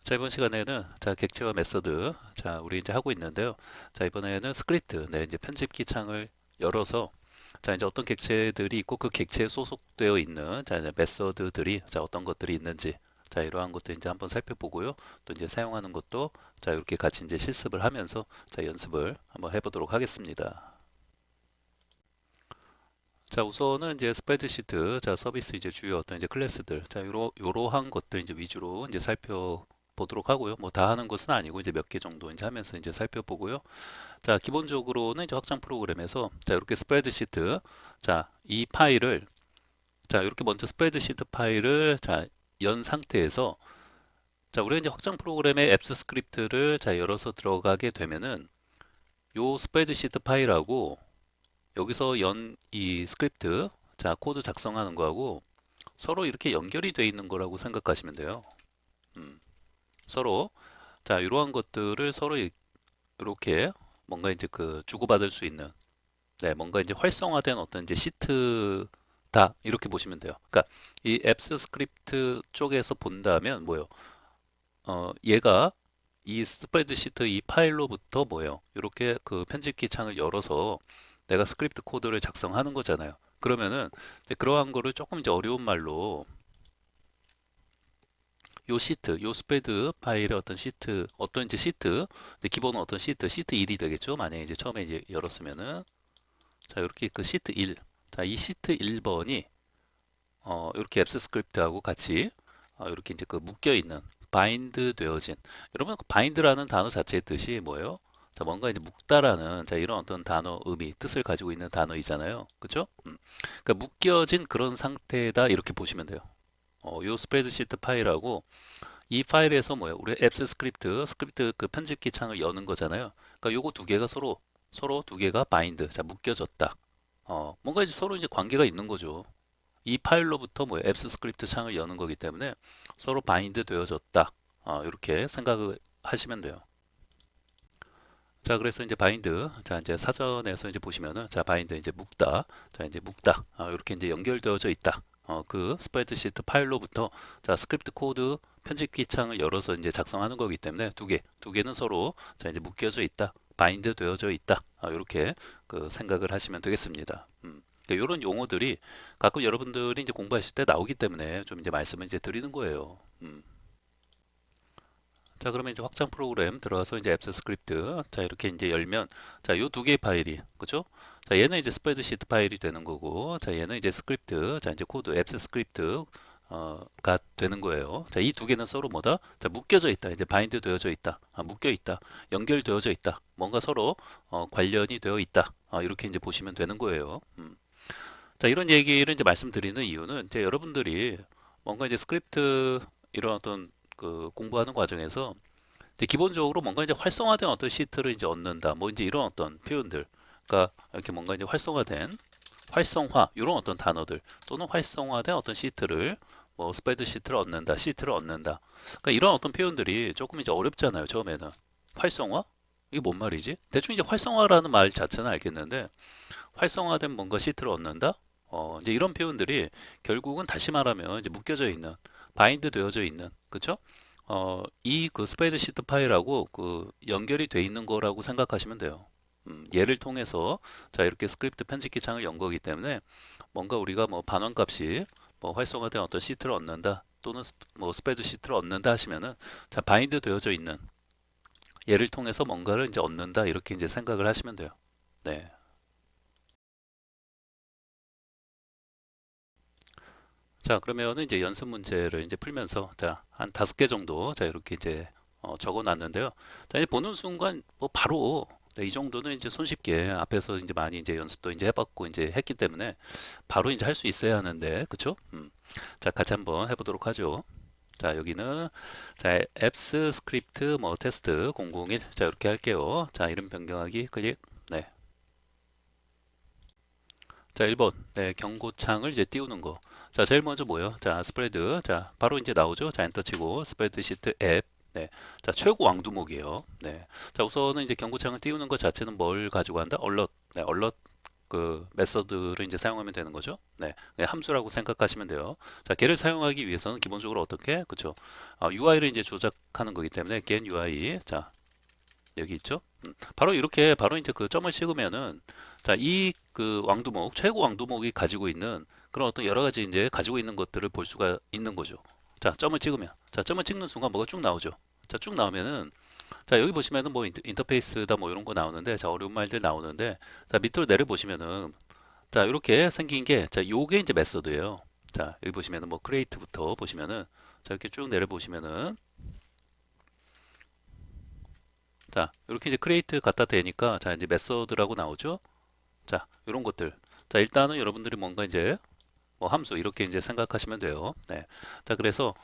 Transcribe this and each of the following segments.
자, 이번 시간에는 자, 객체와 메서드 우리 이제 하고 있는데요. 자, 이번에는 스크립트 이제 편집기 창을 열어서 자, 이제 어떤 객체들이 있고 그 객체에 소속되어 있는 자, 이제 메서드들이 자, 어떤 것들이 있는지 자, 이러한 것도 이제 한번 살펴보고요. 또 이제 사용하는 것도 자, 이렇게 같이 이제 실습을 하면서 자, 연습을 한번 해보도록 하겠습니다. 자, 우선은 이제 스프레드시트, 자, 서비스 이제 주요 어떤 이제 클래스들, 자, 요러한 것들 이제 위주로 이제 살펴보도록 하고요. 뭐 다 하는 것은 아니고 이제 몇 개 정도 이제 하면서 이제 살펴보고요. 자, 기본적으로는 이제 확장 프로그램에서 자, 이렇게 스프레드시트, 자, 이 파일을 자, 이렇게 먼저 스프레드시트 파일을 자, 연 상태에서 자, 우리가 이제 확장 프로그램의 앱스 스크립트를 자, 열어서 들어가게 되면은 요 스프레드시트 파일하고 여기서 연 이 스크립트 자, 코드 작성하는 거하고 서로 이렇게 연결이 돼 있는 거라고 생각하시면 돼요. 음, 서로 자 이러한 것들을 서로 이렇게 뭔가 이제 그 주고받을 수 있는 네 뭔가 이제 활성화된 어떤 이제 시트다 이렇게 보시면 돼요. 그러니까 이 앱스 스크립트 쪽에서 본다면 뭐요? 얘가 이 스프레드시트 이 파일로부터 뭐예요? 이렇게 그 편집기 창을 열어서 내가 스크립트 코드를 작성하는 거잖아요. 그러면은 이제 그러한 거를 조금 이제 어려운 말로 요 시트, 요 스프레드 파일의 어떤 시트, 어떤 이제 시트, 근데 기본은 어떤 시트 1이 되겠죠. 만약에 이제 처음에 이제 열었으면은 자 이렇게 그 시트 1, 자 이 시트 1번이 이렇게 앱스 스크립트하고 같이 이렇게 이제 그 묶여 있는 바인드 되어진 여러분 그 바인드라는 단어 자체의 뜻이 뭐예요? 자 뭔가 이제 묶다라는 자 이런 어떤 단어 의미 뜻을 가지고 있는 단어이잖아요. 그렇죠? 그러니까 묶여진 그런 상태다 이렇게 보시면 돼요. 요 스프레드시트 파일하고 이 파일에서 뭐예요? 우리 앱스 스크립트 그 편집기 창을 여는 거잖아요. 그러니까 요거 두 개가 서로 두 개가 바인드, 자 묶여졌다. 뭔가 이제 서로 이제 관계가 있는 거죠. 이 파일로부터 뭐예요? 앱스 스크립트 창을 여는 거기 때문에 서로 바인드 되어졌다. 이렇게 생각을 하시면 돼요. 자, 그래서 이제 바인드, 자 이제 사전에서 이제 보시면은 자 바인드 이제 묶다, 자 이제 묶다, 이렇게 이제 연결되어져 있다. 그 스프레드시트 파일로부터 자 스크립트 코드 편집기 창을 열어서 이제 작성하는 거기 때문에 두 개는 서로 자 이제 묶여져 있다, 바인드 되어져 있다. 이렇게 그 생각을 하시면 되겠습니다. 이런 용어들이 가끔 여러분들이 이제 공부하실 때 나오기 때문에 좀 이제 말씀을 이제 드리는 거예요. 자, 그러면 이제 확장 프로그램 들어가서 이제 앱스 스크립트. 자, 이렇게 이제 열면, 자, 요 두 개의 파일이, 그죠? 자, 얘는 이제 스프레드시트 파일이 되는 거고, 자, 얘는 이제 스크립트, 자, 이제 코드, 앱스 스크립트, 가 되는 거예요. 자, 이 두 개는 서로 뭐다? 자, 묶여져 있다. 이제 바인드 되어져 있다. 묶여 있다. 연결되어져 있다. 뭔가 서로, 관련이 되어 있다. 이렇게 이제 보시면 되는 거예요. 자, 이런 얘기를 이제 말씀드리는 이유는 이제 여러분들이 뭔가 이제 스크립트 이런 어떤 그 공부하는 과정에서 이제 기본적으로 뭔가 이제 활성화된 어떤 시트를 이제 얻는다. 뭐 이제 이런 어떤 표현들. 그러니까 이렇게 뭔가 이제 활성화된 활성화 이런 어떤 단어들 또는 활성화된 어떤 시트를 뭐 스프레드 시트를 얻는다, 시트를 얻는다. 그러니까 이런 어떤 표현들이 조금 이제 어렵잖아요. 처음에는 활성화? 이게 뭔 말이지? 대충 이제 활성화라는 말 자체는 알겠는데 활성화된 뭔가 시트를 얻는다? 이제 이런 표현들이 결국은 다시 말하면 이제 묶여져 있는 바인드 되어져 있는 그쵸? 이 그 스프레드시트 파일하고 그 연결이 돼 있는 거라고 생각하시면 돼요. 얘를 통해서 자 이렇게 스크립트 편집기 창을 연 거기 때문에 뭔가 우리가 뭐 반환값이 뭐 활성화된 어떤 시트를 얻는다 또는 뭐 스프레드시트를 얻는다 하시면은 자 바인드 되어져 있는 얘를 통해서 뭔가를 이제 얻는다 이렇게 이제 생각을 하시면 돼요. 네. 자, 그러면은 이제 연습 문제를 이제 풀면서 자, 한 다섯 개 정도 자, 이렇게 이제 적어 놨는데요. 자, 이제 보는 순간 뭐 바로 네, 이 정도는 이제 손쉽게 앞에서 이제 많이 이제 연습도 이제 해봤고 이제 했기 때문에 바로 이제 할 수 있어야 하는데, 그쵸? 자, 같이 한번 해보도록 하죠. 자, 여기는 자, 앱스 스크립트 뭐 테스트 001 자, 이렇게 할게요. 자, 이름 변경하기 클릭. 네. 자, 1번. 네, 경고창을 이제 띄우는 거. 자, 제일 먼저 뭐예요? 자, 스프레드. 자, 바로 이제 나오죠? 자, 엔터 치고 스프레드 시트 앱. 네. 자, 최고 왕두목이에요. 네. 자, 우선은 이제 경고창을 띄우는 것 자체는 뭘 가지고 한다? 얼럿. 네, 얼럿 그 메서드를 이제 사용하면 되는 거죠. 네, 그냥 함수라고 생각하시면 돼요. 자, 걔를 사용하기 위해서는 기본적으로 어떻게, 그쵸? UI를 이제 조작하는 거기 때문에 get UI, 자 여기 있죠. 바로 이렇게 바로 이제 그 점을 찍으면은 자, 이 그 왕두목 최고 왕두목이 가지고 있는 그런 어떤 여러 가지 이제 가지고 있는 것들을 볼 수가 있는 거죠. 자, 점을 찍으면 자, 점을 찍는 순간 뭐가 쭉 나오죠. 자, 쭉 나오면은 자, 여기 보시면은 뭐 인터페이스다 뭐 이런 거 나오는데 자, 어려운 말들 나오는데 자, 밑으로 내려 보시면은 자, 이렇게 생긴 게 자, 요게 이제 메서드예요. 자, 여기 보시면은 뭐 크리에이트부터 보시면은 자, 이렇게 쭉 내려 보시면은 자, 이렇게 이제 크리에이트 갖다 대니까 자, 이제 메서드라고 나오죠. 자, 이런 것들. 자, 일단은 여러분들이 뭔가 이제 뭐 함수 이렇게 이제 생각하시면 돼요. 네. 자, 그래서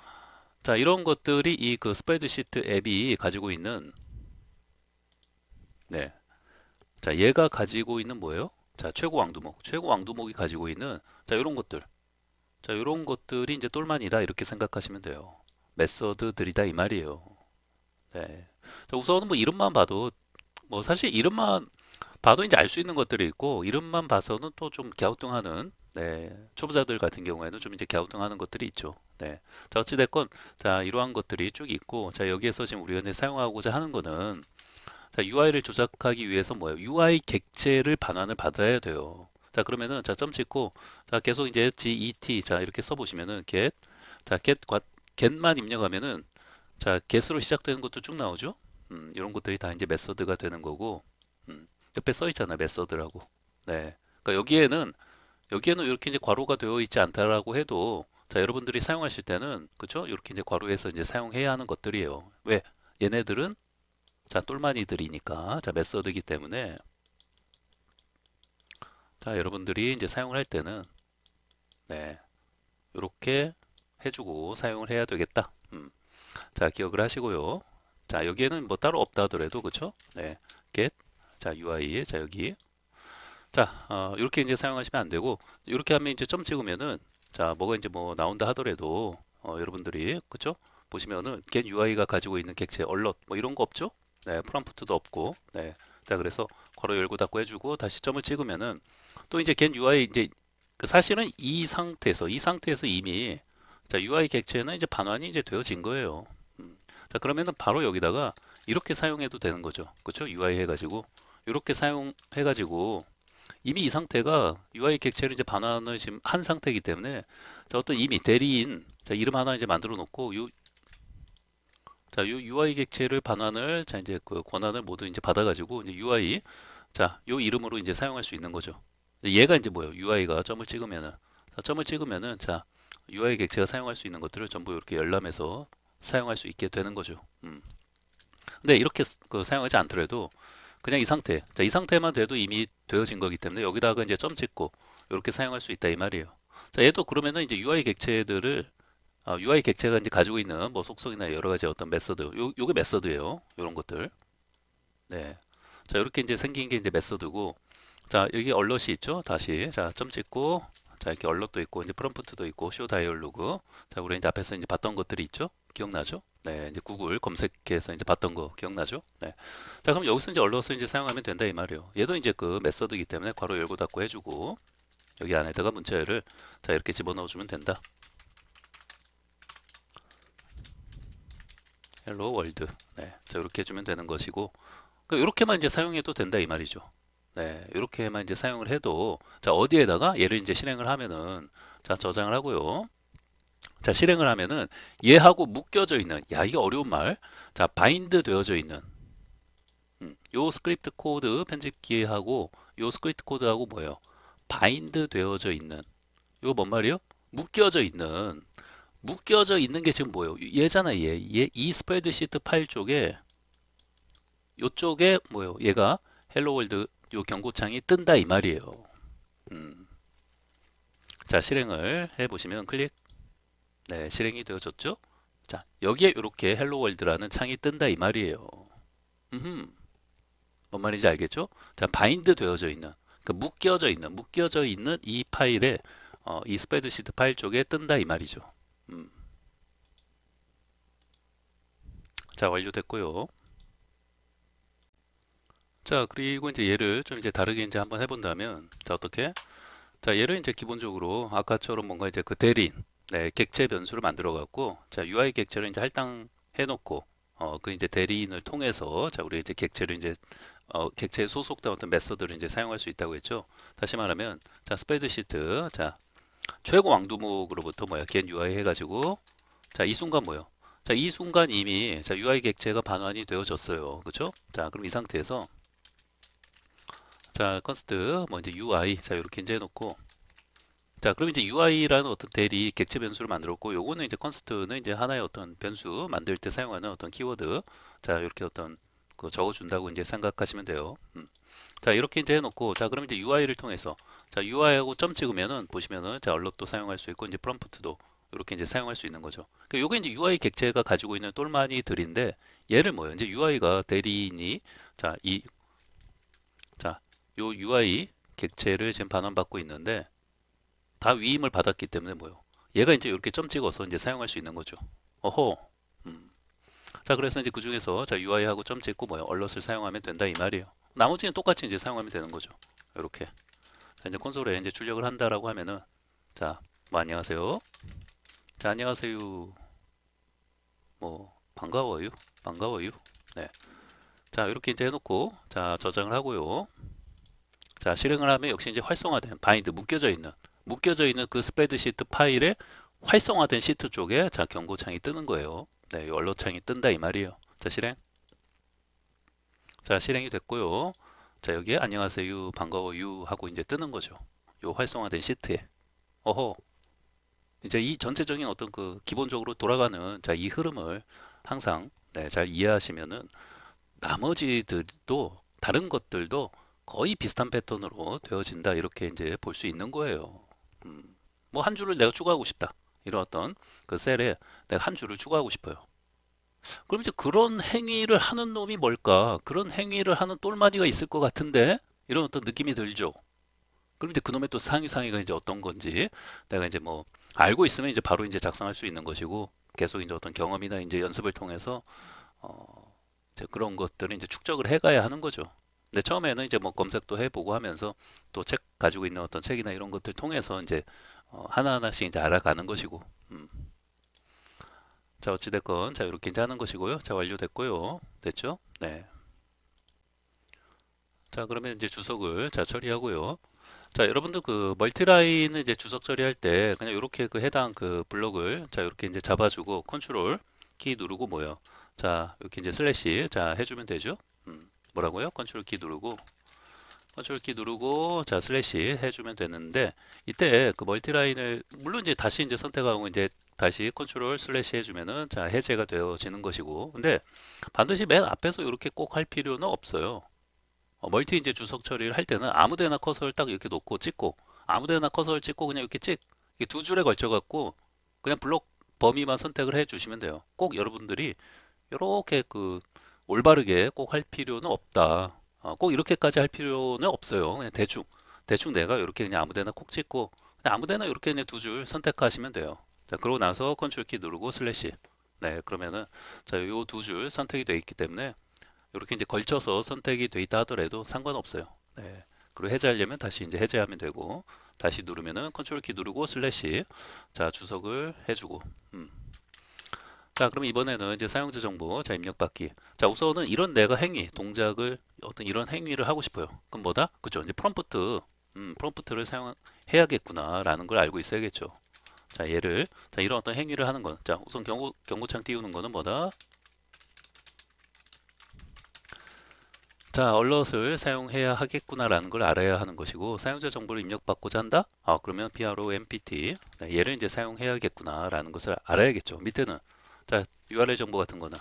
자, 이런 것들이 이 그 스프레드시트 앱이 가지고 있는 네. 자, 얘가 가지고 있는 뭐예요? 자, 최고 왕두목. 최고 왕두목이 가지고 있는 자, 이런 것들. 자, 이런 것들이 이제 똘만이다 이렇게 생각하시면 돼요. 메서드들이다 이 말이에요. 네. 자, 우선은 뭐 이름만 봐도 뭐 사실 이름만 봐도 이제 알 수 있는 것들이 있고 이름만 봐서는 또 좀 갸우뚱하는 네, 초보자들 같은 경우에는 좀 이제 갸우뚱하는 것들이 있죠. 네. 자, 어찌됐건 자, 이러한 것들이 쭉 있고 자, 여기에서 지금 우리가 이제 사용하고자 하는 거는 자, UI를 조작하기 위해서 뭐예요? UI 객체를 반환을 받아야 돼요. 자, 그러면은 자, 점 찍고 자, 계속 이제 get 자, 이렇게 써 보시면은 get 자, get만 입력하면은 자, get으로 시작되는 것도 쭉 나오죠? 이런 것들이 다 이제 메서드가 되는 거고 옆에 써 있잖아, 메서드라고. 네. 그러니까 여기에는 이렇게 이제 괄호가 되어 있지 않다라고 해도 자, 여러분들이 사용하실 때는 그쵸? 이렇게 이제 괄호해서 이제 사용해야 하는 것들이에요. 왜? 얘네들은 자, 똘마니들이니까 자, 메서드이기 때문에 자, 여러분들이 이제 사용을 할 때는 네. 이렇게 해주고 사용을 해야 되겠다. 자, 기억을 하시고요. 자, 여기에는 뭐 따로 없다 하더라도 그쵸? 네. get 자, UI 자, 여기 자, 이렇게 이제 사용하시면 안 되고 이렇게 하면 이제 점 찍으면은 자, 뭐가 이제 뭐 나온다 하더라도 여러분들이 그쵸? 보시면은 get UI가 가지고 있는 객체 얼럿 뭐 이런 거 없죠? 네, 프롬프트도 없고 네. 자, 그래서 괄호 열고 닫고 해주고 다시 점을 찍으면은 또 이제 get UI 이제 그 사실은 이 상태에서 이미 자, UI 객체는 이제 반환이 이제 되어진 거예요. 자, 그러면은 바로 여기다가 이렇게 사용해도 되는 거죠. 그쵸? UI 해가지고 이렇게 사용해가지고 이미 이 상태가 UI 객체를 이제 반환을 지금 한 상태이기 때문에 자, 어떤 이미 대리인 자, 이름 하나 이제 만들어 놓고 요 UI 객체를 반환을 자 이제 그 권한을 모두 이제 받아가지고 이제 UI 자, 요 이름으로 이제 사용할 수 있는 거죠. 얘가 이제 뭐예요? UI가 점을 찍으면은 자, 점을 찍으면은 자 UI 객체가 사용할 수 있는 것들을 전부 이렇게 열람해서 사용할 수 있게 되는 거죠. 근데 이렇게 그 사용하지 않더라도 그냥 이 상태, 자, 이 상태만 돼도 이미 되어진 거기 때문에 여기다가 이제 점 찍고 이렇게 사용할 수 있다 이 말이에요. 자, 얘도 그러면은 이제 UI 객체들을 UI 객체가 이제 가지고 있는 뭐 속성이나 여러 가지 어떤 메서드, 요게 메서드예요. 요런 것들. 네. 자, 이렇게 이제 생긴 게 이제 메서드고, 자, 여기 얼럿이 있죠. 다시 자, 점 찍고, 자, 이렇게 얼럿도 있고, 이제 프롬프트도 있고, 쇼 다이얼로그. 자, 우리 이제 앞에서 이제 봤던 것들이 있죠. 기억나죠? 네, 이제 구글 검색해서 이제 봤던 거 기억나죠? 네. 자, 그럼 여기서 이제 얼럿을 이제 사용하면 된다 이 말이에요. 얘도 이제 그 메서드이기 때문에 괄호 열고 닫고 해주고, 여기 안에다가 문자열을 자, 이렇게 집어넣어 주면 된다. 헬로 월드. 네, 자, 이렇게 해주면 되는 것이고, 이렇게만 이제 사용해도 된다 이 말이죠. 네, 이렇게만 이제 사용을 해도 자, 어디에다가 얘를 이제 실행을 하면은 자, 저장을 하고요. 자, 실행을 하면은 얘하고 묶여져 있는 야, 이게 어려운 말. 자, 바인드 되어져 있는 요 스크립트 코드 편집기하고 요 스크립트 코드하고 뭐예요? 바인드 되어져 있는 요 뭔 말이요? 묶여져 있는 게 지금 뭐예요? 얘잖아, 이 스프레드시트 파일 쪽에 요쪽에 뭐예요? 얘가 헬로 월드 요 경고창이 뜬다 이 말이에요. 음. 자, 실행을 해 보시면 클릭. 네, 실행이 되어졌죠? 자, 여기에 이렇게 헬로 월드라는 창이 뜬다 이 말이에요. 음. 뭔 말인지 알겠죠? 자, 바인드 되어져 있는 그 묶여져 있는 이 파일에 이 스프레드시트 파일 쪽에 뜬다 이 말이죠. 음. 자, 완료됐고요. 자, 그리고 이제 얘를 좀 이제 다르게 이제 한번 해본다면, 자, 어떻게? 자, 얘를 이제 기본적으로 아까처럼 뭔가 이제 그 대리인, 네, 객체 변수를 만들어 갖고, 자, UI 객체를 이제 할당해 놓고, 그 이제 대리인을 통해서, 자, 우리 이제 객체를 이제, 객체에 소속된 어떤 메서드를 이제 사용할 수 있다고 했죠. 다시 말하면, 자, 스프레드시트, 자, 최고 왕두목으로부터 뭐야, get UI 해가지고, 자, 이 순간 뭐요? 자, 이 순간 이미, 자, UI 객체가 반환이 되어졌어요. 그쵸? 자, 그럼 이 상태에서, 자, 컨스트, 뭐 이제 UI, 자, 이렇게 이제 해놓고, 자, 그럼 이제 UI라는 어떤 대리 객체 변수를 만들었고, 요거는 이제 컨스트는 이제 하나의 어떤 변수 만들 때 사용하는 어떤 키워드, 자, 이렇게 어떤 그 적어준다고 이제 생각하시면 돼요. 자, 이렇게 이제 해놓고, 자, 그럼 이제 UI를 통해서, 자, UI하고 점 찍으면은 보시면은, 자, 얼럿도 사용할 수 있고, 이제 프롬프트도 이렇게 이제 사용할 수 있는 거죠. 그러니까 요게 이제 UI 객체가 가지고 있는 똘마니들인데, 얘를 뭐예요? 이제 UI가 대리인이, 자, 자, 요 UI 객체를 지금 반환받고 있는데, 다 위임을 받았기 때문에 뭐요? 얘가 이제 이렇게 점 찍어서 이제 사용할 수 있는 거죠. 어허. 음. 자, 그래서 이제 그 중에서 자, UI하고 점 찍고 뭐요? 얼럿을 사용하면 된다 이 말이에요. 나머지는 똑같이 이제 사용하면 되는 거죠. 이렇게. 자, 이제 콘솔에 이제 출력을 한다라고 하면은 자, 뭐 안녕하세요. 자, 안녕하세요. 뭐 반가워요. 반가워요. 네. 자, 이렇게 이제 해놓고 자, 저장을 하고요. 자, 실행을 하면 역시 이제 활성화된 바인드 묶여져 있는 그 스프레드시트 파일에 활성화된 시트 쪽에 자, 경고창이 뜨는 거예요. 네, 이 언로창이 뜬다 이 말이에요. 자, 실행. 자, 실행이 됐고요. 자, 여기에 안녕하세요, 반가워요 하고 이제 뜨는 거죠. 요 활성화된 시트에. 어허. 이제 이 전체적인 어떤 그 기본적으로 돌아가는 자, 이 흐름을 항상 네, 잘 이해하시면은 나머지들도 다른 것들도 거의 비슷한 패턴으로 되어진다 이렇게 이제 볼 수 있는 거예요. 뭐 한 줄을 내가 추가하고 싶다. 이런 어떤 그 셀에 내가 한 줄을 추가하고 싶어요. 그럼 이제 그런 행위를 하는 놈이 뭘까? 그런 행위를 하는 똘마니가 있을 것 같은데 이런 어떤 느낌이 들죠. 그럼 이제 그놈의 또 상위가 이제 어떤 건지 내가 이제 뭐 알고 있으면 이제 바로 이제 작성할 수 있는 것이고 계속 이제 어떤 경험이나 이제 연습을 통해서 이제 그런 것들을 이제 축적을 해가야 하는 거죠. 근데 처음에는 이제 뭐 검색도 해보고 하면서 또 책 가지고 있는 어떤 책이나 이런 것들 통해서 이제 하나하나씩 이제 알아가는 것이고. 자, 어찌됐건 자, 이렇게 이제 하는 것이고요. 자, 완료됐고요. 됐죠? 네. 자, 그러면 이제 주석을 자, 처리하고요. 자, 여러분들 그 멀티라인을 이제 주석 처리할 때 그냥 이렇게 그 해당 그 블록을 자, 이렇게 이제 잡아주고 컨트롤 키 누르고 뭐요? 자, 이렇게 이제 슬래시 자, 해주면 되죠? 뭐라고요? 컨트롤 키 누르고 컨트롤 키 누르고 자, 슬래시 해주면 되는데 이때 그 멀티라인을 물론 이제 다시 이제 선택하고 이제 다시 컨트롤 슬래시 해주면은 자, 해제가 되어지는 것이고 근데 반드시 맨 앞에서 이렇게 꼭 할 필요는 없어요. 멀티 이제 주석 처리를 할 때는 아무데나 커서를 딱 이렇게 놓고 찍고 아무데나 커서를 찍고 그냥 이렇게 이게 두 줄에 걸쳐 갖고 그냥 블록 범위만 선택을 해 주시면 돼요. 꼭 여러분들이 이렇게 그 올바르게 꼭 할 필요는 없다. 꼭 이렇게까지 할 필요는 없어요. 그냥 대충 내가 이렇게 그냥 아무데나 콕 찍고 그냥 아무데나 이렇게 그냥 두 줄 선택하시면 돼요. 자, 그러고 나서 컨트롤 키 누르고 슬래시. 네, 그러면은 자, 요 두 줄 선택이 되어 있기 때문에 이렇게 이제 걸쳐서 선택이 돼 있다 하더라도 상관없어요. 네. 그리고 해제하려면 다시 이제 해제하면 되고 다시 누르면은 컨트롤 키 누르고 슬래시 자, 주석을 해주고 자, 그럼 이번에는 이제 사용자 정보 자, 입력받기. 자, 우선은 이런 내가 행위 동작을 어떤 이런 행위를 하고 싶어요. 그럼 뭐다? 그죠? 이제 프롬프트를 사용해야겠구나라는 걸 알고 있어야겠죠. 자, 얘를 자, 이런 어떤 행위를 하는 건 자, 우선 경고창 띄우는 거는 뭐다? 자, 얼럿을 사용해야 하겠구나라는 걸 알아야 하는 것이고 사용자 정보를 입력받고자 한다? 그러면 PROMPT 네, 얘를 이제 사용해야겠구나라는 것을 알아야겠죠. 밑에는 자, URL 정보 같은 거는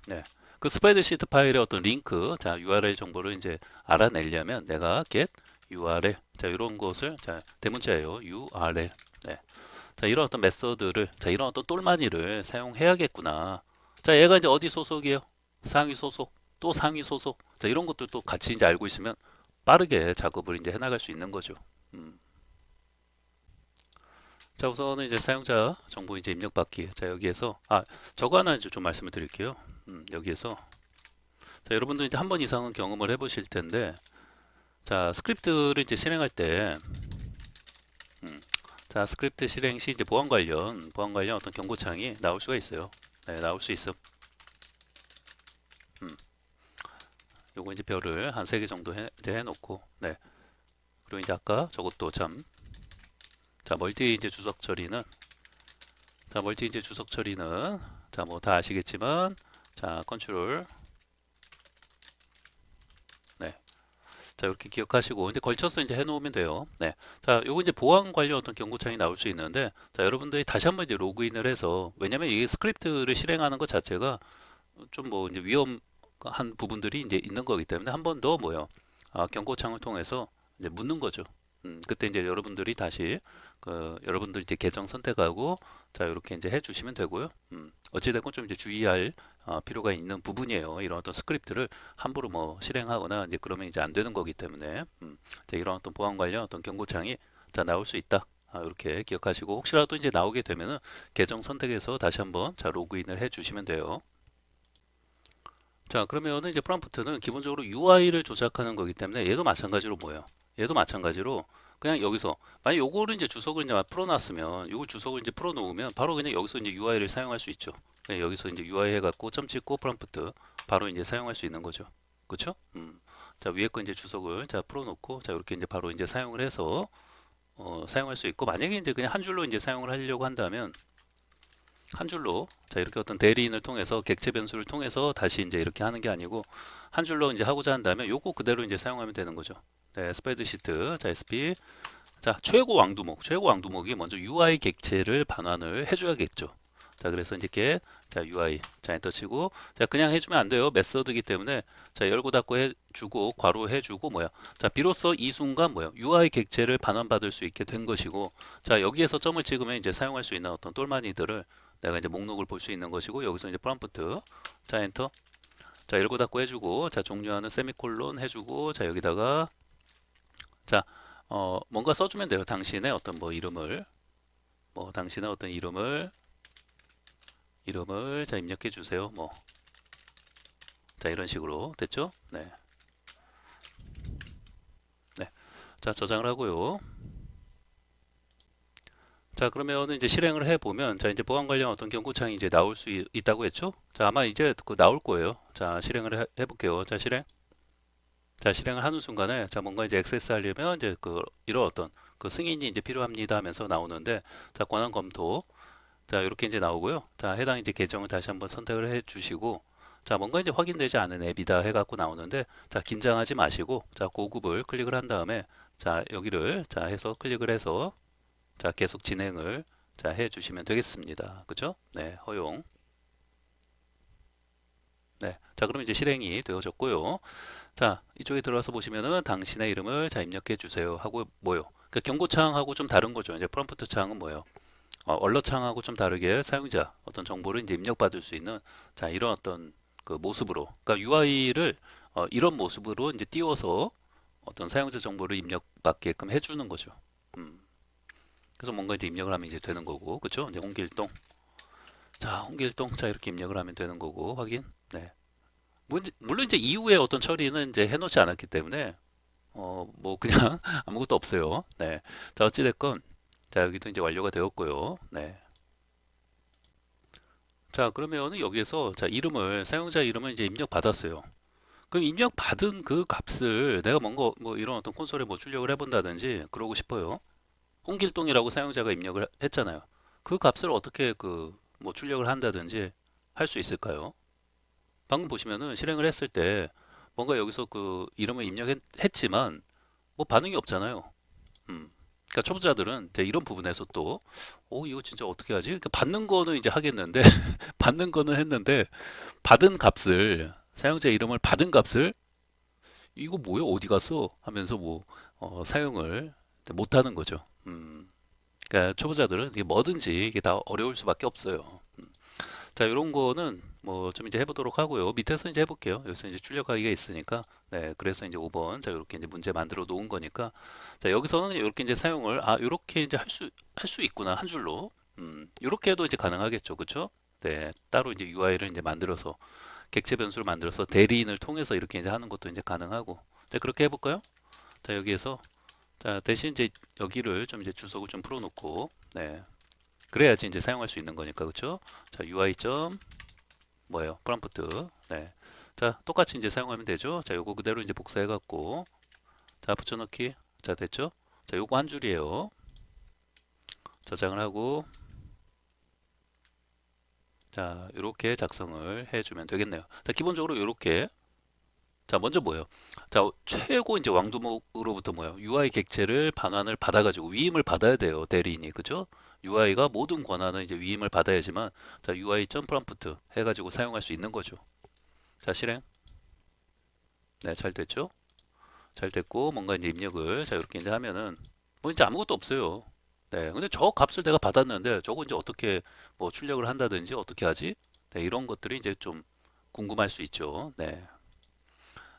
네. 그 스프레드시트 파일의 어떤 링크 자, URL 정보를 이제 알아내려면 내가 get URL 자, 이런 것을 자, 대문자예요. URL 네. 자, 이런 어떤 메서드를 자, 이런 어떤 똘마니를 사용해야겠구나. 자, 얘가 이제 어디 소속이에요? 상위 소속, 또 상위 소속. 자, 이런 것들도 같이 이제 알고 있으면 빠르게 작업을 이제 해나갈 수 있는 거죠. 음. 자, 우선은 이제 사용자 정보 이제 입력받기. 자, 여기에서 저거 하나 이제 좀 말씀을 드릴게요. 여기에서 자, 여러분들 이제 한 번 이상은 경험을 해보실 텐데, 자, 스크립트를 이제 실행할 때, 음, 자, 스크립트 실행 시 이제 보안 관련 어떤 경고창이 나올 수가 있어요. 네, 나올 수 있음. 음, 요거 이제 별을 한 3개 정도 이제 해놓고, 네. 그리고 이제 아까 저것도 참, 자, 멀티 이제 주석 처리는, 자, 멀티 이제 주석 처리는, 자, 뭐 다 아시겠지만, 자, 컨트롤, 네. 자, 이렇게 기억하시고, 이제 걸쳐서 이제 해놓으면 돼요. 네. 자, 요거 이제 보안 관련 어떤 경고창이 나올 수 있는데, 자, 여러분들이 다시 한번 이제 로그인을 해서, 왜냐면 이게 스크립트를 실행하는 것 자체가 좀 뭐 이제 위험한 부분들이 이제 있는 거기 때문에 한 번 더 뭐요? 아, 경고창을 통해서 이제 묻는 거죠. 그때 이제 여러분들이 다시 여러분들 이제 계정 선택하고 자 이렇게 이제 해주시면 되고요. 어찌됐건 좀 이제 주의할 필요가 있는 부분이에요. 이런 어떤 스크립트를 함부로 뭐 실행하거나 이제 그러면 이제 안 되는 거기 때문에 이제 이런 어떤 보안 관련 어떤 경고창이 자 나올 수 있다. 이렇게 기억하시고 혹시라도 이제 나오게 되면은 계정 선택해서 다시 한번 자 로그인을 해주시면 돼요. 자, 그러면은 이제 프롬프트는 기본적으로 UI를 조작하는 거기 때문에 얘도 마찬가지로 뭐예요? 얘도 마찬가지로 그냥 여기서 만약 요거를 이제 주석을 이제 풀어놨으면 요걸 주석을 이제 풀어놓으면 바로 그냥 여기서 이제 UI를 사용할 수 있죠. 그냥 여기서 이제 UI 해갖고 점 찍고 프롬프트 바로 이제 사용할 수 있는 거죠. 그쵸? 자, 위에 거 이제 주석을 자 풀어놓고 자 이렇게 이제 바로 이제 사용을 해서 사용할 수 있고 만약에 이제 그냥 한 줄로 이제 사용을 하려고 한다면 한 줄로 자 이렇게 어떤 대리인을 통해서 객체 변수를 통해서 다시 이제 이렇게 하는 게 아니고 한 줄로 이제 하고자 한다면 요거 그대로 이제 사용하면 되는 거죠. 네, 스프레드시트 자 SP 자 최고 왕두목이 먼저 UI 객체를 반환을 해줘야겠죠. 자 그래서 이제 이렇게 자 UI 자 엔터 치고 자 그냥 해주면 안 돼요. 메서드이기 때문에 자 열고 닫고 해주고 괄호 해주고 뭐야 자 비로소 이 순간 뭐야 UI 객체를 반환받을 수 있게 된 것이고 자 여기에서 점을 찍으면 이제 사용할 수 있는 어떤 똘마니들을 내가 이제 목록을 볼 수 있는 것이고 여기서 이제 프롬프트 자 엔터 자 열고 닫고 해주고 자 종료하는 세미콜론 해주고 자 여기다가 자 뭔가 써주면 돼요. 당신의 어떤 뭐 이름을 뭐 당신의 어떤 이름을 자 입력해 주세요. 뭐 자 이런 식으로 됐죠? 네. 네. 자 저장을 하고요. 자 그러면 이제 실행을 해 보면 자 이제 보안 관련 어떤 경고창이 이제 나올 수 있다고 했죠? 자 아마 이제 그 나올 거예요. 자 실행을 해볼게요. 자 실행. 자 실행을 하는 순간에 자 뭔가 이제 액세스 하려면 이제 그 이런 어떤 그 승인이 이제 필요합니다 하면서 나오는데 자 권한 검토 자 이렇게 이제 나오고요. 자 해당 이제 계정을 다시 한번 선택을 해 주시고 자 뭔가 이제 확인되지 않은 앱이다 해갖고 나오는데 자 긴장하지 마시고 자 고급을 클릭을 한 다음에 자 여기를 자 해서 클릭을 해서 자 계속 진행을 자 해주시면 되겠습니다. 그죠? 네 허용. 네. 자 그럼 이제 실행이 되어졌고요. 자 이쪽에 들어와서 보시면은 당신의 이름을 자 입력해 주세요 하고 뭐요? 그 경고창하고 좀 다른 거죠. 이제 프롬프트 창은 뭐예요? 언어창하고 좀 다르게 사용자 어떤 정보를 이제 입력받을 수 있는 자 이런 어떤 그 모습으로 그러니까 UI를 이런 모습으로 이제 띄워서 어떤 사용자 정보를 입력받게끔 해주는 거죠. 음, 그래서 뭔가 이제 입력을 하면 이제 되는 거고 그렇죠? 이제 홍길동 자 홍길동 자 이렇게 입력을 하면 되는 거고 확인 네 물론 이제 이후에 어떤 처리는 이제 해놓지 않았기 때문에 뭐 그냥 아무것도 없어요. 네. 자 어찌됐건 자 여기도 이제 완료가 되었고요. 네. 자 그러면은 여기에서 자 이름을 사용자 이름을 이제 입력 받았어요. 그럼 입력 받은 그 값을 내가 뭔가 뭐 이런 어떤 콘솔에 뭐 출력을 해본다든지 그러고 싶어요. 홍길동이라고 사용자가 입력을 했잖아요. 그 값을 어떻게 그 뭐 출력을 한다든지 할 수 있을까요? 방금 보시면은 실행을 했을 때 뭔가 여기서 그 이름을 입력했지만 뭐 반응이 없잖아요. 음. 그러니까 초보자들은 이제 이런 부분에서 또, 이거 진짜 어떻게 하지? 그러니까 받는 거는 이제 하겠는데, 받는 거는 했는데, 받은 값을, 사용자 이름을 받은 값을, 이거 뭐야? 어디 갔어? 하면서 뭐, 사용을 못 하는 거죠. 그러니까 초보자들은 이게 뭐든지 이게 다 어려울 수밖에 없어요. 자, 이런 거는 뭐 좀 이제 해보도록 하고요. 밑에서 이제 해볼게요. 여기서 이제 출력하기가 있으니까. 네, 그래서 이제 5번. 자, 이렇게 이제 문제 만들어 놓은 거니까. 자, 여기서는 이렇게 이제 사용을, 이렇게 이제 할 수 있구나. 한 줄로. 이렇게 해도 이제 가능하겠죠. 그쵸? 네, 따로 이제 UI를 이제 만들어서 객체 변수를 만들어서 대리인을 통해서 이렇게 이제 하는 것도 이제 가능하고. 자, 그렇게 해볼까요? 자, 여기에서 자, 대신 이제 여기를 좀 이제 주석을 좀 풀어놓고, 네, 그래야지 이제 사용할 수 있는 거니까, 그렇죠? 자, UI 점 뭐예요? 프롬프트. 네. 자, 똑같이 이제 사용하면 되죠. 자, 요거 그대로 이제 복사해 갖고, 자, 붙여넣기. 자, 됐죠? 자, 요거 한 줄이에요. 저장을 하고, 자, 이렇게 작성을 해주면 되겠네요. 자, 기본적으로 이렇게. 자, 먼저 뭐예요? 자, 최고 이제 왕두목으로부터 뭐예요? UI 객체를 반환을 받아가지고 위임을 받아야 돼요. 대리인이. 그죠? UI가 모든 권한은 이제 위임을 받아야지만, 자, UI.prompt 해가지고 사용할 수 있는 거죠. 자, 실행. 네, 잘 됐죠? 잘 됐고, 뭔가 이제 입력을, 자, 이렇게 이제 하면은, 뭐 이제 아무것도 없어요. 네, 근데 저 값을 내가 받았는데, 저거 이제 어떻게 뭐 출력을 한다든지 어떻게 하지? 네, 이런 것들이 이제 좀 궁금할 수 있죠. 네.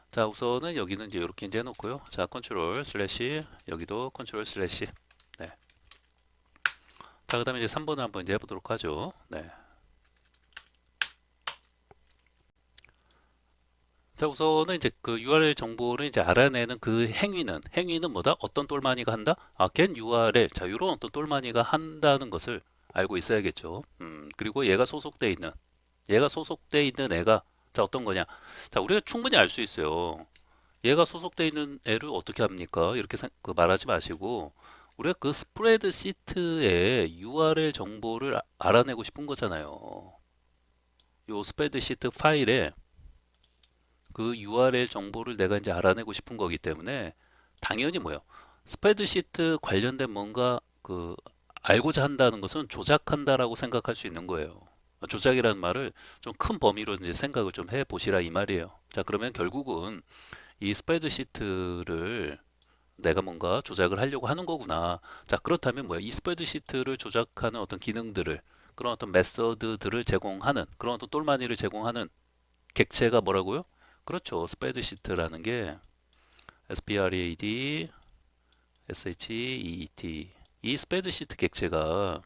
자, 우선은 여기는 이제 이렇게 이제 해놓고요. 자, 컨트롤 슬래시, 여기도 컨트롤 슬래시. 네. 자, 그 다음에 이제 3번을 한번 이제 해보도록 하죠. 네. 자, 우선은 이제 그 URL 정보를 이제 알아내는 그 행위는 뭐다? 어떤 똘마니가 한다? 아, get URL. 자, 이런 어떤 똘마니가 한다는 것을 알고 있어야겠죠. 그리고 얘가 소속돼 있는 애가, 자, 어떤 거냐? 자, 우리가 충분히 알 수 있어요. 얘가 소속돼 있는 애를 어떻게 합니까? 이렇게 말하지 마시고, 우리가 그 스프레드 시트의 URL 정보를 알아내고 싶은 거잖아요. 요 스프레드 시트 파일에 그 URL 정보를 내가 이제 알아내고 싶은 거기 때문에 당연히 뭐예요? 스프레드시트 관련된 뭔가 그 알고자 한다는 것은 조작한다라고 생각할 수 있는 거예요. 조작이라는 말을 좀 큰 범위로 이제 생각을 좀 해 보시라 이 말이에요. 자, 그러면 결국은 이 스프레드시트를 내가 뭔가 조작을 하려고 하는 거구나. 자, 그렇다면 뭐야? 이 스프레드시트를 조작하는 어떤 기능들을, 그런 어떤 메서드들을 제공하는, 그런 어떤 똘마니를 제공하는 객체가 뭐라고요? 그렇죠. 스프레드시트라는 게 SPREAD, SHEET. 이 스프레드시트 객체가,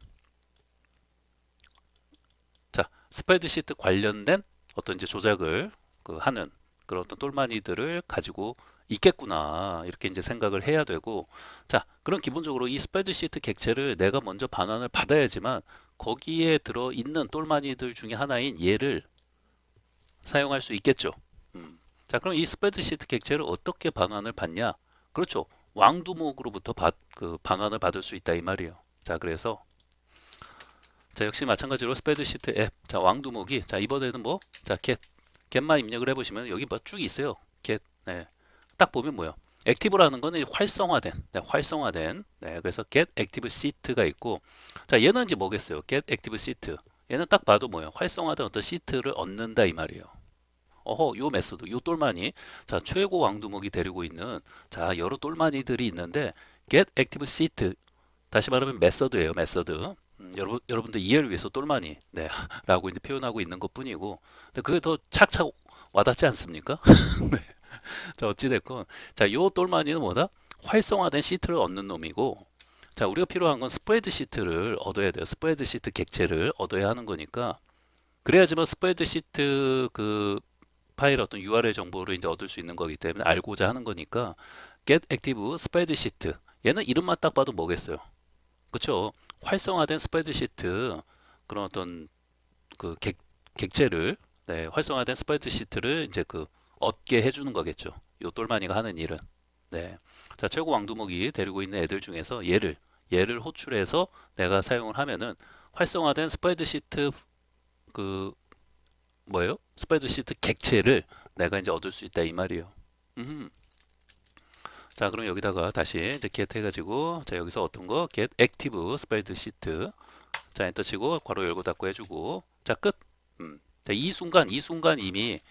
자, 스프레드시트 관련된 어떤 이제 조작을 하는 그런 어떤 똘마니들을 가지고 있겠구나. 이렇게 이제 생각을 해야 되고, 자, 그럼 기본적으로 이 스프레드시트 객체를 내가 먼저 반환을 받아야지만 거기에 들어 있는 똘마니들 중에 하나인 얘를 사용할 수 있겠죠. 자, 그럼 이 스프레드시트 객체를 어떻게 반환을 받냐? 그렇죠. 왕두목으로부터 반환을 받을 수 있다 이 말이에요. 자, 그래서 자, 역시 마찬가지로 스프레드시트 앱. 자, 왕두목이, 자, 이번에는 뭐, 자, get만 입력을 해보시면 여기 뭐 쭉 있어요. get. 네. 딱 보면 뭐예요? 액티브라는 거는 활성화된, 네, 활성화된. 네, 그래서 get active seat가 있고, 자, 얘는 이제 뭐겠어요? get active seat. 얘는 딱 봐도 뭐예요? 활성화된 어떤 시트를 얻는다 이 말이에요. 어허, 요 메소드, 요 똘마니. 자, 최고 왕두목이 데리고 있는, 자, 여러 똘마니들이 있는데, get active seat. 다시 말하면 메서드예요, 메서드. 여러분들 이해를 위해서 똘마니, 네, 라고 이제 표현하고 있는 것 뿐이고, 근데 그게 더 착착 와닿지 않습니까? 네. 자, 어찌됐건. 자, 요 똘마니는 뭐다? 활성화된 시트를 얻는 놈이고, 자, 우리가 필요한 건 스프레드 시트를 얻어야 돼요. 스프레드 시트 객체를 얻어야 하는 거니까, 그래야지만 스프레드 시트 파일 어떤 URL 정보를 이제 얻을 수 있는 거기 때문에 알고자 하는 거니까 get active spreadsheet 얘는 이름만 딱 봐도 뭐겠어요? 그렇죠? 활성화된 스프레드시트 그런 어떤 그 객체를 네, 활성화된 스프레드시트를 이제 얻게 해주는 거겠죠. 요 똘마니가 하는 일은 네. 자, 최고 왕두목이 데리고 있는 애들 중에서 얘를 호출해서 내가 사용을 하면은 활성화된 스프레드시트 그 뭐예요? 스프레드시트 객체를 내가 이제 얻을 수 있다 이 말이에요. 자, 그럼 여기다가 다시 이제 get 해가지고 자, 여기서 어떤 거 get active spreadsheet. 자, 엔터 치고 괄호 열고 닫고 해주고 자, 끝. 자, 이 순간 이미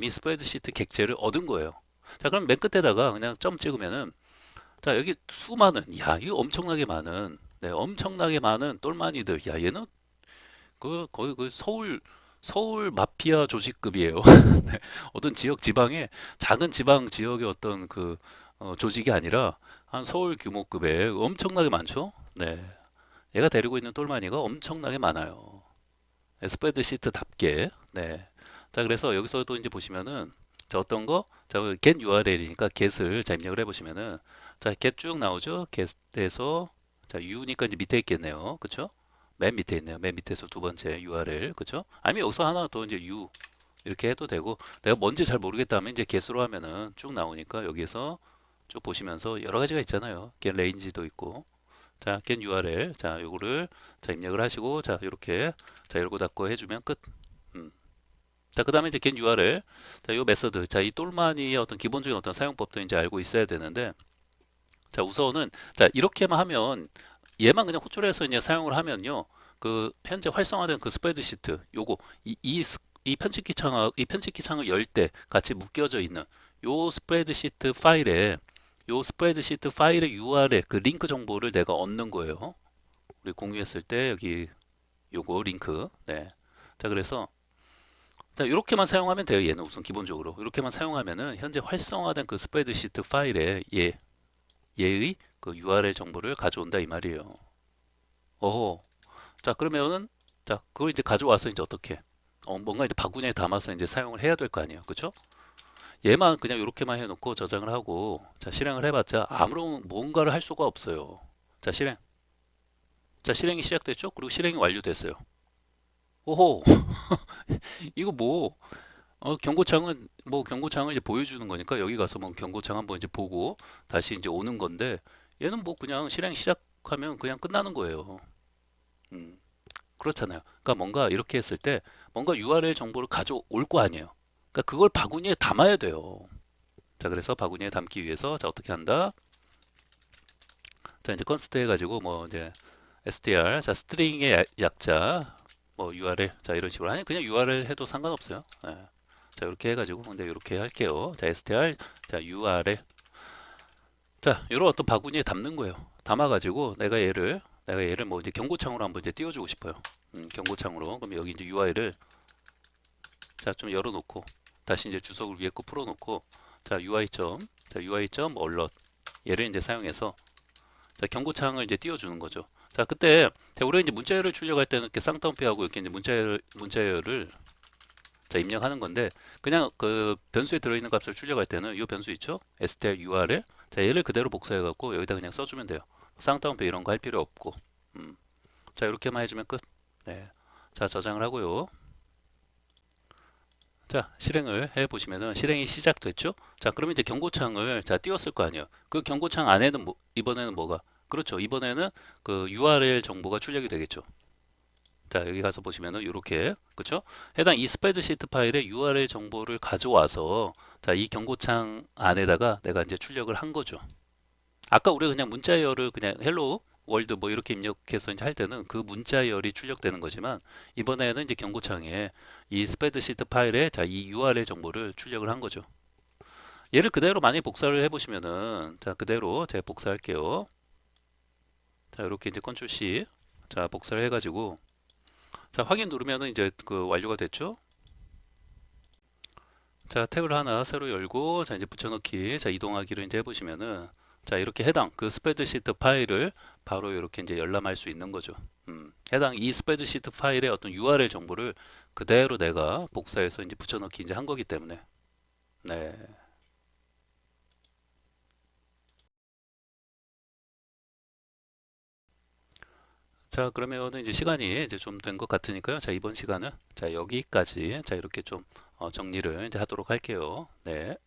스프레드시트 객체를 얻은 거예요. 자, 그럼 맨 끝에다가 그냥 점 찍으면은 자, 여기 이거 엄청나게 많은 네, 엄청나게 많은 똘마니들. 야, 얘는 거의 서울 마피아 조직급이에요. 네, 어떤 지방에 작은 지방 지역의 어떤 조직이 아니라 한 서울 규모급의 엄청나게 많죠. 네, 얘가 데리고 있는 똘마니가 엄청나게 많아요. 스프레드시트답게. 네, 자, 그래서 여기서도 이제 보시면은 자, 어떤 거? 자, get URL이니까 get을 자, 입력을 해보시면은 자, get 쭉 나오죠? get에서 자, u니까 이제 밑에 있겠네요. 그쵸? 맨 밑에 있네요. 맨 밑에서 두 번째 URL. 그쵸? 아니면 여기서 하나 더 이제 u 이렇게 해도 되고 내가 뭔지 잘 모르겠다면 이제 get으로 하면은 쭉 나오니까 여기에서 쭉 보시면서 여러 가지가 있잖아요. get range도 있고 자, get URL 자, 요거를 자, 입력을 하시고 자, 요렇게 자, 열고 닫고 해주면 끝. 음. 자, 그 다음에 이제 get URL. 자, 요 메서드. 자, 이 똘마니의 어떤 기본적인 어떤 사용법도 이제 알고 있어야 되는데, 자, 우선은, 자, 이렇게만 하면, 얘만 그냥 호출해서 이제 사용을 하면요, 그, 현재 활성화된 그 스프레드시트, 요거, 이 편집기 창을 열 때 같이 묶여져 있는 요 스프레드시트 파일에, 요 스프레드시트 파일의 URL, 그 링크 정보를 내가 얻는 거예요. 우리 공유했을 때 여기 요거 링크. 네. 자, 그래서 자, 이렇게만 사용하면 돼요. 얘는 우선 기본적으로 이렇게만 사용하면은 현재 활성화된 그 스프레드시트 파일에 얘의 그 URL 정보를 가져온다 이 말이에요. 어, 자 그러면은 자 그걸 이제 가져와서 이제 어떻게 뭔가 이제 바구니에 담아서 이제 사용을 해야 될 거 아니에요, 그렇죠? 얘만 그냥 이렇게만 해놓고 저장을 하고 자 실행을 해봤자 아무런 뭔가를 할 수가 없어요. 자 실행, 자 실행이 시작됐죠? 그리고 실행이 완료됐어요. 오호, 이거 뭐 경고창은 뭐 경고창을 이제 보여주는 거니까 여기 가서 뭐 경고창 한번 이제 보고 다시 이제 오는 건데 얘는 뭐 그냥 실행 시작하면 그냥 끝나는 거예요. 음, 그렇잖아요. 그러니까 뭔가 이렇게 했을 때 뭔가 URL 정보를 가져올 거 아니에요. 그러니까 그걸 바구니에 담아야 돼요. 자, 그래서 바구니에 담기 위해서 자 어떻게 한다? 자, 이제 컨스트 해가지고 뭐 이제 str 자 스트링의 약자 뭐 URL 자 이런 식으로 아니 그냥 URL 해도 상관없어요. 예. 자 이렇게 해가지고 근데 이렇게 할게요. 자 str 자 URL 자 이런 어떤 바구니에 담는 거예요. 담아가지고 내가 얘를 뭐 이제 경고창으로 한번 이제 띄워주고 싶어요. 경고창으로 그럼 여기 이제 UI를 자 좀 열어놓고 다시 이제 주석을 위에 거 풀어놓고 자 UI 점 alert 얘를 이제 사용해서 자 경고창을 이제 띄워주는 거죠. 자 그때 자, 우리가 이제 문자열을 출력할 때는 이렇게 쌍따옴표하고 이렇게 이제 문자열을 자, 입력하는 건데 그냥 그 변수에 들어있는 값을 출력할 때는 이 변수 있죠? str url 자 얘를 그대로 복사해 갖고 여기다 그냥 써주면 돼요. 쌍따옴표 이런 거 할 필요 없고 자 이렇게만 해주면 끝. 네. 자 저장을 하고요. 자 실행을 해 보시면은 실행이 시작됐죠? 자 그러면 이제 경고창을 자 띄웠을 거 아니에요. 그 경고창 안에는 뭐, 이번에는 뭐가 그렇죠. 이번에는 그 URL 정보가 출력이 되겠죠. 자 여기 가서 보시면은 이렇게 그쵸 해당 이 스프레드시트 파일의 URL 정보를 가져와서 자 이 경고창 안에다가 내가 이제 출력을 한 거죠. 아까 우리가 그냥 문자열을 그냥 헬로 월드 뭐 이렇게 입력해서 이제 할 때는 그 문자열이 출력되는 거지만 이번에는 이제 경고창에 이 스프레드시트 파일에 자 이 URL 정보를 출력을 한 거죠. 얘를 그대로 만약에 복사를 해보시면은 자 그대로 제가 복사할게요. 자 이렇게 이제 컨트롤 C 자 복사를 해가지고 자 확인 누르면은 이제 그 완료가 됐죠. 자 탭을 하나 새로 열고 자 이제 붙여넣기 자 이동하기를 이제 해보시면은 자 이렇게 해당 그 스프레드시트 파일을 바로 이렇게 이제 열람할 수 있는 거죠. 해당 이 스프레드시트 파일의 어떤 URL 정보를 그대로 내가 복사해서 이제 붙여넣기 이제 한 거기 때문에 네. 자 그러면은 이제 시간이 이제 좀 된 것 같으니까요. 자 이번 시간은 자 여기까지 자 이렇게 좀 정리를 이제 하도록 할게요. 네.